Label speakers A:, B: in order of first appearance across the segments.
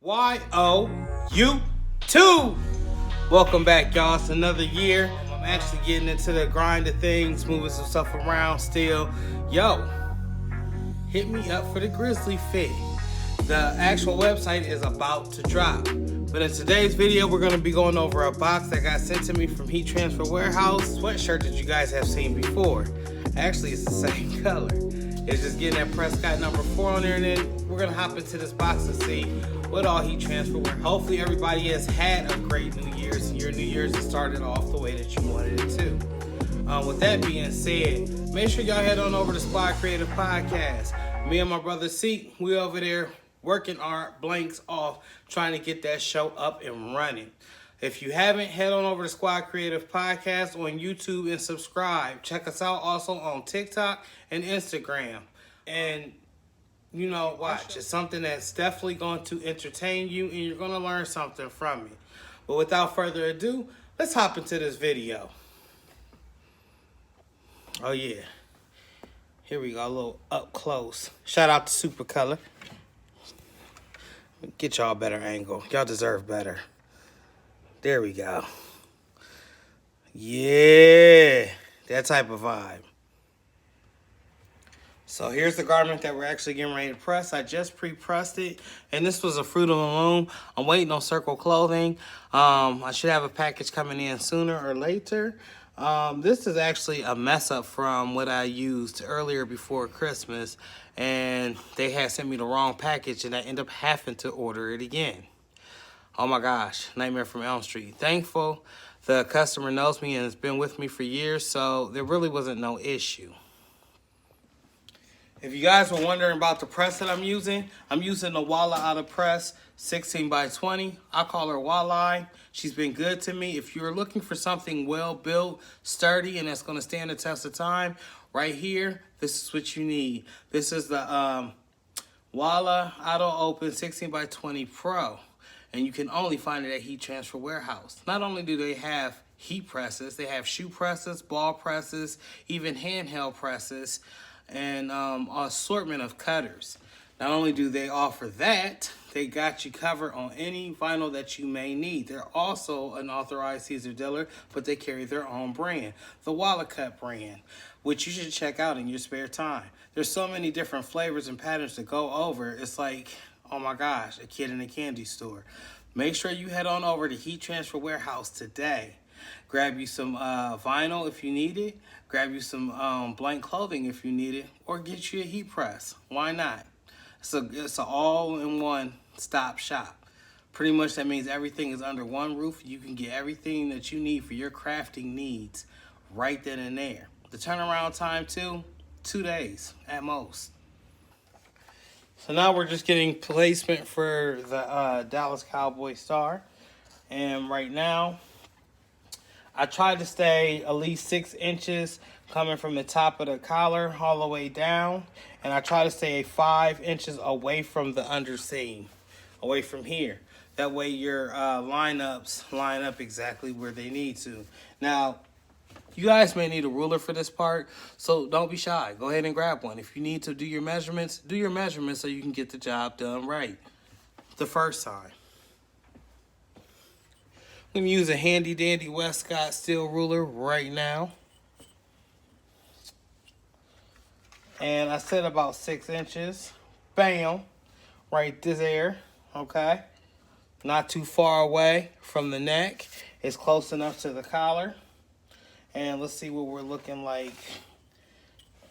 A: YOU2. Welcome back, y'all. It's another year. I'm actually getting into the grind of things, moving some stuff around still. Yo, hit me up for the Grizzly fit. The actual website is about to drop. But in today's video, we're going to be going over a box that got sent to me from Heat Transfer Warehouse. Sweatshirt that you guys have seen before. Actually, it's the same color. It's just getting that Prescott number 4 on there, and then we're going to hop into this box and see what all Heat Transfer were. Hopefully everybody has had a great New Year's, and your New Year's has started off the way that you wanted it to. With that being said, make sure y'all head on over to Squad Creative Podcast. Me and my brother C, we over there working our blanks off, trying to get that show up and running. If you haven't, head on over to Squad Creative Podcast on YouTube and subscribe. Check us out also on TikTok and Instagram. And, you know, watch. It's something that's definitely going to entertain you, and you're going to learn something from it. But without further ado, let's hop into this video. Oh, yeah. Here we go, a little up close. Shout out to Super Color. Get y'all a better angle. Y'all deserve better. There we go. Yeah, that type of vibe. So here's the garment that we're actually getting ready to press. I just pre-pressed it, and this was a Fruit of the Loom. I'm waiting on Circle Clothing. I should have a package coming in sooner or later. This is actually a mess up from what I used earlier before Christmas, and they had sent me the wrong package, and I ended up having to order it again. Oh my gosh, Nightmare from Elm Street. Thankful the customer knows me and has been with me for years, so there really wasn't no issue. If you guys were wondering about the press that I'm using the Walla Out of Press 16x20. I call her Walleye. She's been good to me. If you're looking for something well built, sturdy, and that's going to stand the test of time, right here, this is what you need. This is the Walla Auto Open 16x20 Pro. And you can only find it at Heat Transfer Warehouse. Not only do they have heat presses, they have shoe presses, ball presses, even handheld presses, and an assortment of cutters. Not only do they offer that, they got you covered on any vinyl that you may need. They're also an authorized Caesar dealer, but they carry their own brand, the Walla Cut brand, which you should check out in your spare time. There's so many different flavors and patterns to go over. It's like, oh my gosh, a kid in a candy store. Make sure you head on over to Heat Transfer Warehouse today. Grab you some vinyl if you need it. Grab you some blank clothing if you need it. Or get you a heat press. Why not? It's an all-in-one stop shop. Pretty much that means everything is under one roof. You can get everything that you need for your crafting needs right then and there. The turnaround time, too, 2 days at most. So now we're just getting placement for the Dallas Cowboy star. And right now, I tried to stay at least 6 inches coming from the top of the collar all the way down. And I try to stay 5 inches away from the underseam, away from here. That way your lineups line up exactly where they need to. Now, you guys may need a ruler for this part, so don't be shy. Go ahead and grab one. If you need to do your measurements so you can get the job done right the first time. I'm going to use a handy dandy Westcott steel ruler right now. And I said about 6 inches. Bam. Right there. Okay. Not too far away from the neck. It's close enough to the collar. And let's see what we're looking like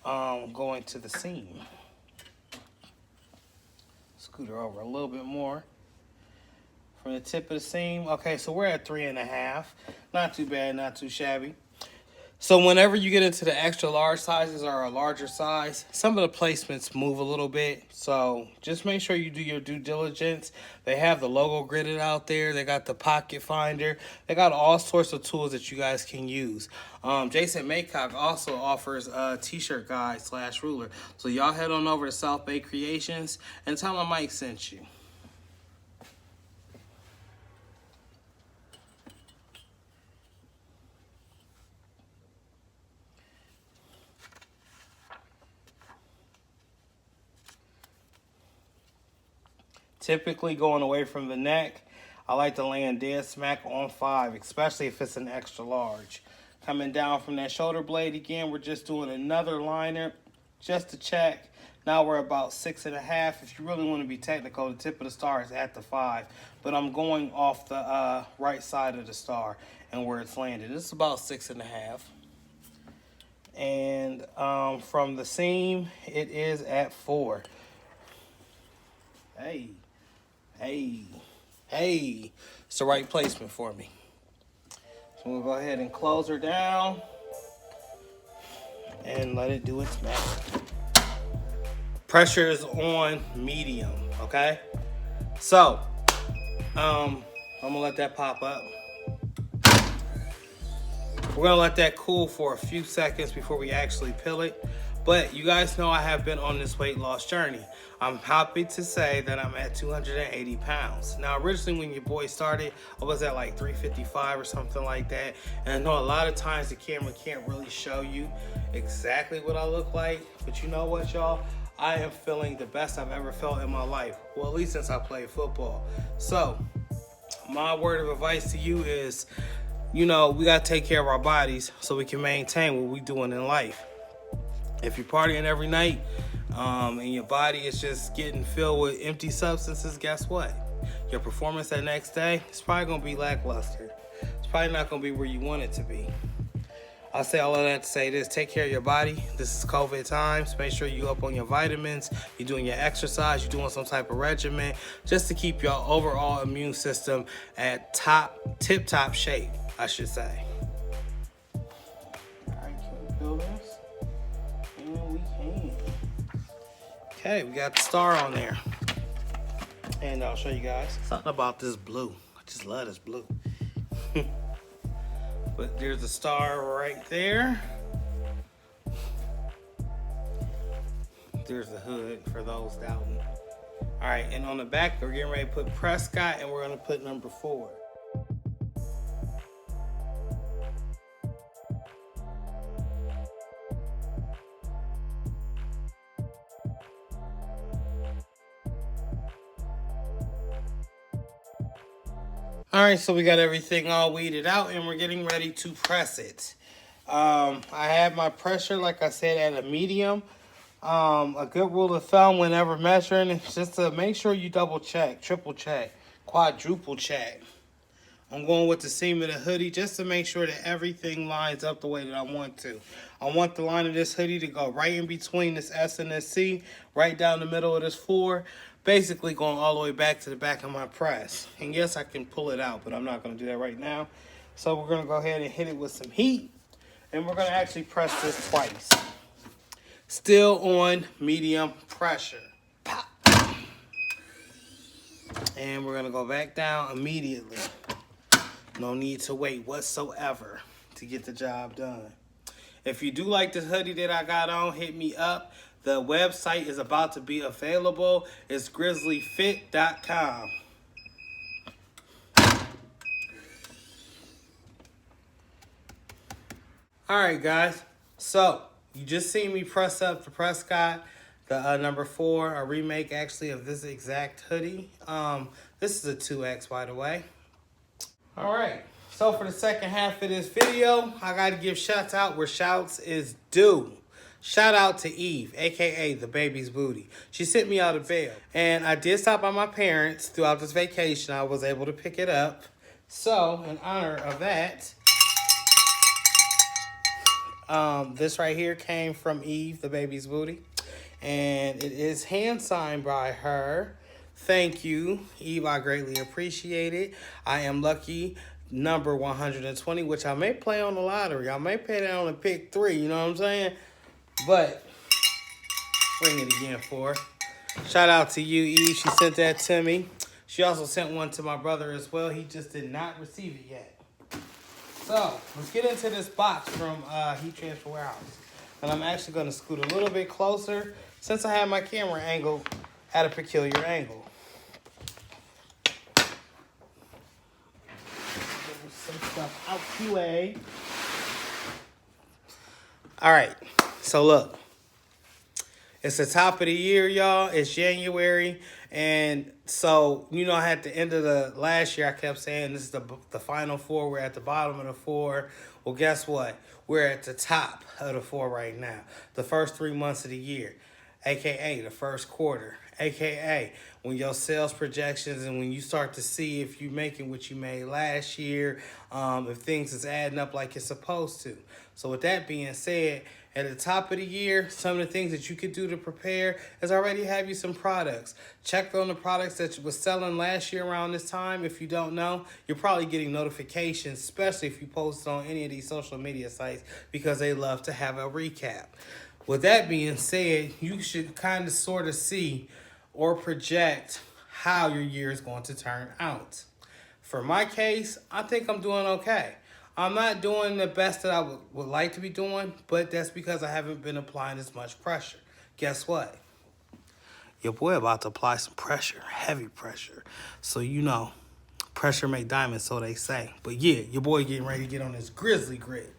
A: going to the seam. Scoot her over a little bit more. From the tip of the seam. Okay, so we're at 3.5. Not too bad, not too shabby. So whenever you get into the extra large sizes or a larger size, some of the placements move a little bit. So just make sure you do your due diligence. They have the logo gridded out there. They got the pocket finder. They got all sorts of tools that you guys can use. Jason Maycock also offers a t-shirt guide / ruler. So y'all head on over to South Bay Creations and tell them Mike sent you. Typically going away from the neck, I like to land dead smack on 5, especially if it's an extra large. Coming down from that shoulder blade again, we're just doing another liner just to check. Now we're about 6.5. If you really want to be technical, the tip of the star is at the 5, but I'm going off the right side of the star and where it's landed. This is about 6.5. And from the seam, it is at 4. Hey, it's the right placement for me. So we'll go ahead and close her down and let it do its magic. Pressure is on medium, okay? So, I'm gonna let that pop up. We're gonna let that cool for a few seconds before we actually peel it. But you guys know I have been on this weight loss journey. I'm happy to say that I'm at 280 pounds. Now, originally when your boy started, I was at like 355 or something like that. And I know a lot of times the camera can't really show you exactly what I look like. But you know what, y'all? I am feeling the best I've ever felt in my life. Well, at least since I played football. So, my word of advice to you is, you know, we gotta take care of our bodies so we can maintain what we're doing in life. If you're partying every night and your body is just getting filled with empty substances, guess what? Your performance that next day is probably gonna be lackluster. It's probably not gonna be where you want it to be. I'll say all of that to say this: take care of your body. This is COVID times. Make sure you up on your vitamins, you're doing your exercise, you're doing some type of regimen, just to keep your overall immune system at tip-top shape, I should say. All right, can we feel this? And we can. Okay, we got the star on there. And I'll show you guys something about this blue. I just love this blue. But there's a star right there. There's the hood for those doubting. All right, and on the back, we're getting ready to put Prescott, and we're gonna put number 4. All right, so we got everything all weeded out and we're getting ready to press it. I have my pressure, like I said, at a medium. A good rule of thumb whenever measuring is just to make sure you double check, triple check, quadruple check. I'm going with the seam of the hoodie just to make sure that everything lines up the way that I want to. I want the line of this hoodie to go right in between this S and this C, right down the middle of this 4. Basically going all the way back to the back of my press. And yes, I can pull it out, but I'm not going to do that right now. So we're going to go ahead and hit it with some heat. And we're going to actually press this twice. Still on medium pressure. Pop. And we're going to go back down immediately. No need to wait whatsoever to get the job done. If you do like this hoodie that I got on, hit me up. The website is about to be available. It's grizzlyfit.com. All right, guys. So you just seen me press up the Prescott, the number 4, a remake actually of this exact hoodie. This is a 2X, by the way. All right. So for the second half of this video, I got to give shouts out where shouts is due. Shout out to Eve, a.k.a. the baby's booty. She sent me out of bail. And I did stop by my parents throughout this vacation. I was able to pick it up. So, in honor of that, this right here came from Eve, the baby's booty. And it is hand signed by her. Thank you, Eve. I greatly appreciate it. I am lucky number 120, which I may play on the lottery. I may pay that on a pick 3, you know what I'm saying? But, ring it again for her. Shout out to you, Eve. She sent that to me. She also sent one to my brother as well. He just did not receive it yet. So, let's get into this box from Heat Transfer Warehouse. And I'm actually going to scoot a little bit closer since I have my camera angle at a peculiar angle. Some stuff out the way. All right. So look, It's the top of the year, y'all. It's January. And so, you know, at the end of the last year, I kept saying this is the final four. We're at the bottom of the four. Well, guess what? We're at the top of the four right now. The first 3 months of the year, a.k.a. the first quarter, a.k.a. when your sales projections and when you start to see if you're making what you made last year, if things is adding up like it's supposed to. So with that being said, at the top of the year, some of the things that you could do to prepare is already have you some products. Check on the products that you was selling last year around this time. If you don't know, you're probably getting notifications, especially if you post on any of these social media sites, because they love to have a recap. With that being said, you should kind of sort of see or project how your year is going to turn out. For my case, I think I'm doing okay. I'm not doing the best that I would like to be doing, but that's because I haven't been applying as much pressure. Guess what? Your boy about to apply some pressure, heavy pressure. So, you know, pressure make diamonds, so they say. But yeah, your boy getting ready to get on this grizzly grit.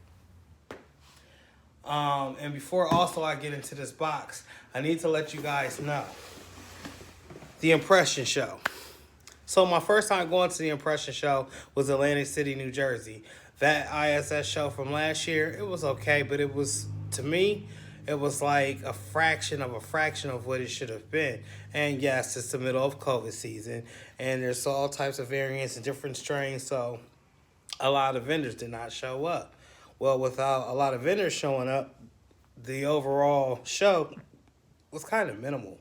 A: And before also I get into this box, I need to let you guys know the impression show. So my first time going to the impression show was Atlantic City, New Jersey. That ISS show from last year, it was okay, but it was, to me, it was like a fraction of what it should have been. And yes, it's the middle of COVID season, and there's all types of variants and different strains, so a lot of vendors did not show up. Well, without a lot of vendors showing up, the overall show was kind of minimal,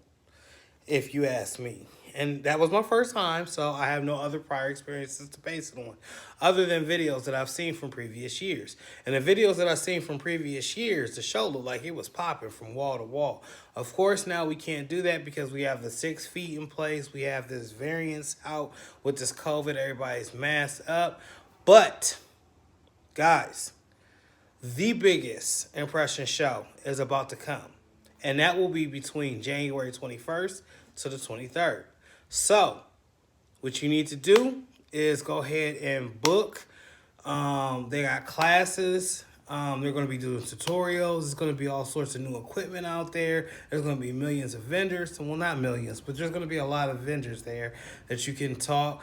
A: if you ask me. And that was my first time, so I have no other prior experiences to base it on, other than videos that I've seen from previous years. And the videos that I've seen from previous years, the show looked like it was popping from wall to wall. Of course, now we can't do that because we have the 6 feet in place. We have this variance out with this COVID. Everybody's masked up. But, guys, the biggest impression show is about to come. And that will be between January 21st to the 23rd. So, what you need to do is go ahead and book. They got classes. They're going to be doing tutorials. There's going to be all sorts of new equipment out there. There's going to be millions of vendors. Well, not millions, but there's going to be a lot of vendors there that you can talk,